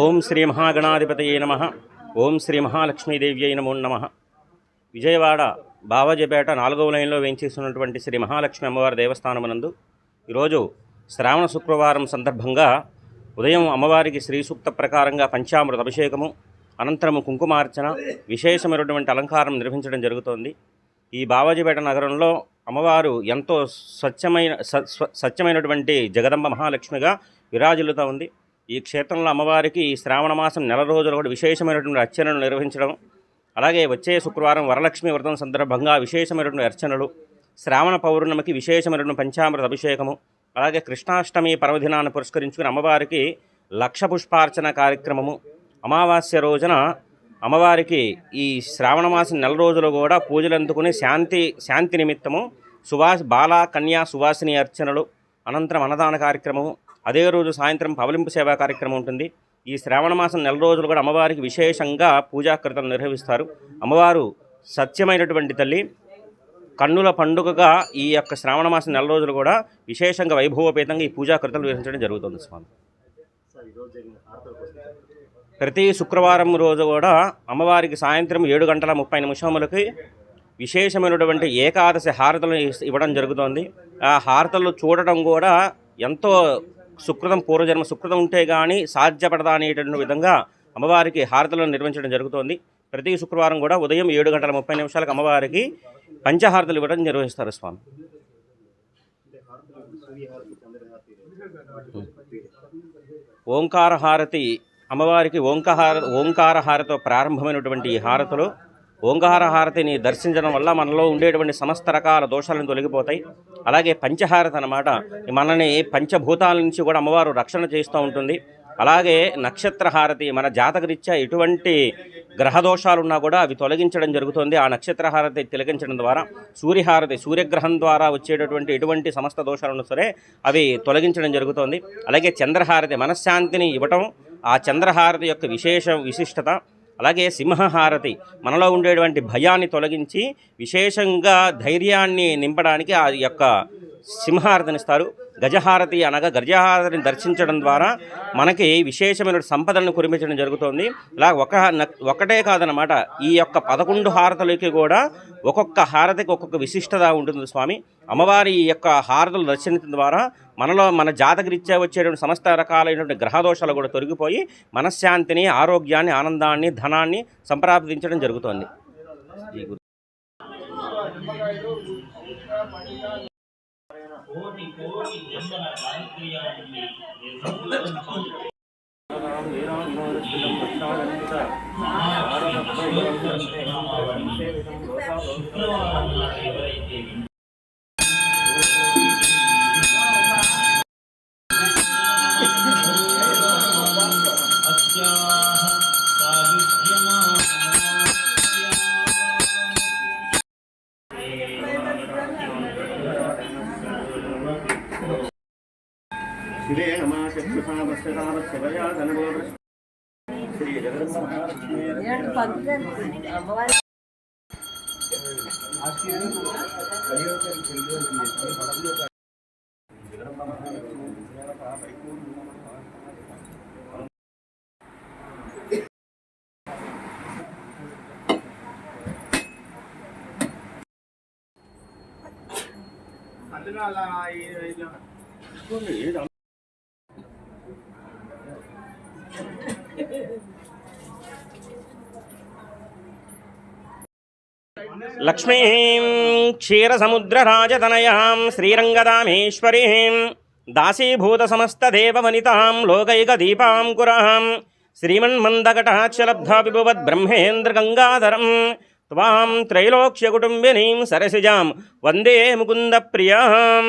ఓం శ్రీ మహాగణాధిపతయే నమః. ఓం శ్రీ మహాలక్ష్మీదేవ్యై నమో నమః. విజయవాడ బావాజీపేట 4వ లైన్లో వేంచేస్తున్నటువంటి శ్రీ మహాలక్ష్మి అమ్మవారి దేవస్థానమునందు ఈరోజు శ్రావణ శుక్రవారం సందర్భంగా ఉదయం అమ్మవారికి శ్రీ సూక్త ప్రకారంగా పంచామృత అభిషేకము, అనంతరము కుంకుమార్చన, విశేషమైనటువంటి అలంకారం నిర్వహించడం జరుగుతోంది. ఈ బావాజీపేట నగరంలో అమ్మవారు ఎంతో సత్యమైనటువంటి జగదంబ మహాలక్ష్మిగా విరాజిల్లుతూ ఉంది. ఈ క్షేత్రంలో అమ్మవారికి శ్రావణ మాసం నెల రోజులు కూడా విశేషమైనటువంటి అర్చనలు నిర్వహించడం, అలాగే వచ్చే శుక్రవారం వరలక్ష్మి వ్రతం సందర్భంగా విశేషమైనటువంటి అర్చనలు, శ్రావణ పౌర్ణమికి విశేషమైనటువంటి పంచామృత అభిషేకము, అలాగే కృష్ణాష్టమి పర్వదినాన్ని పురస్కరించుకుని అమ్మవారికి లక్ష పుష్పార్చన కార్యక్రమము, అమావాస్య రోజున అమ్మవారికి ఈ శ్రావణ మాసం నెల రోజులు కూడా పూజలు అందుకుని శాంతి నిమిత్తము బాల కన్యా సువాసిని అర్చనలు, అనంతరం అన్నదాన కార్యక్రమము, అదే రోజు సాయంత్రం పవలింపు సేవా కార్యక్రమం ఉంటుంది. ఈ శ్రావణ మాసం నెల రోజులు కూడా అమ్మవారికి విశేషంగా పూజాకృతలు నిర్వహిస్తారు. అమ్మవారు సత్యమైనటువంటి తల్లి. కన్నుల పండుగగా ఈ యొక్క శ్రావణ మాసం నెల రోజులు కూడా విశేషంగా వైభవోపేతంగా ఈ పూజాకృతలు నిర్వహించడం జరుగుతుంది. స్వామి ప్రతి శుక్రవారం రోజు కూడా అమ్మవారికి సాయంత్రం 7:30 విశేషమైనటువంటి ఏకాదశి హారతులు ఇవ్వడం జరుగుతోంది. ఆ హారతులు చూడటం కూడా ఎంతో పూర్వజన్మ సుకృతం ఉంటే కానీ సాధ్యపడదా అనేటువంటి విధంగా అమ్మవారికి హారతులను నిర్వహించడం జరుగుతోంది. ప్రతి శుక్రవారం కూడా ఉదయం 7:30 అమ్మవారికి పంచహారతులు ఇవ్వడం నిర్వహిస్తారు. స్వామి ఓంకార హారతి అమ్మవారికి ఓంకార హారతితో ప్రారంభమైనటువంటి ఈ హారతులు ఓంకార హారతిని దర్శించడం వల్ల మనలో ఉండేటువంటి సమస్త రకాల దోషాలను తొలగిపోతాయి. అలాగే పంచహారతి అన్నమాట మనని పంచభూతాల నుంచి కూడా అమ్మవారు రక్షణ చేస్తూ ఉంటుంది. అలాగే నక్షత్ర హారతి మన జాతకరీత్యా ఎటువంటి గ్రహ దోషాలున్నా కూడా అవి తొలగించడం జరుగుతుంది. ఆ నక్షత్ర హారతి తిలకించడం ద్వారా సూర్యహారతి సూర్యగ్రహం ద్వారా వచ్చేటటువంటి ఎటువంటి సమస్త దోషాలున్నా సరే అవి తొలగించడం జరుగుతుంది. అలాగే చంద్రహారతి మనశ్శాంతిని ఇవ్వటం, ఆ చంద్రహారతి యొక్క విశిష్టత. అలాగే సింహహారతి మనలో ఉండేటువంటి భయాన్ని తొలగించి విశేషంగా ధైర్యాన్ని నింపడానికి ఆ యొక్క సింహహారతినిస్తారు. గజహారతి అనగా గజహారతిని దర్శించడం ద్వారా మనకి విశేషమైన సంపదలను కురిపించడం జరుగుతుంది. ఇలా ఒకటే కాదనమాట, ఈ యొక్క 11 హారతులకి కూడా ఒక్కొక్క హారతికి ఒక్కొక్క విశిష్టత ఉంటుంది. స్వామి అమ్మవారి ఈ యొక్క హారతులు దర్శించడం ద్వారా మన జాతకరీత్యా వచ్చేటువంటి సమస్త రకాలైనటువంటి గ్రహదోషాలు కూడా తొలగిపోయి మనశ్శాంతిని, ఆరోగ్యాన్ని, ఆనందాన్ని, ధనాన్ని సంప్రాప్తించడం జరుగుతుంది. లక్ష్మీం క్షీరసముద్రరాజతనయాం శ్రీరంగదామేశ్వరీం దాసీభూత సమస్తదేవవనితాం లోకైకదీపాం కురాం శ్రీమన్మందకటాక్షలబ్ధా విభువద్ బ్రహ్మేంద్రగంగాధరం త్వాం త్రైలోక్యకుటుంబినీం సరసిజాం వందే ముకుంద ప్రియాం.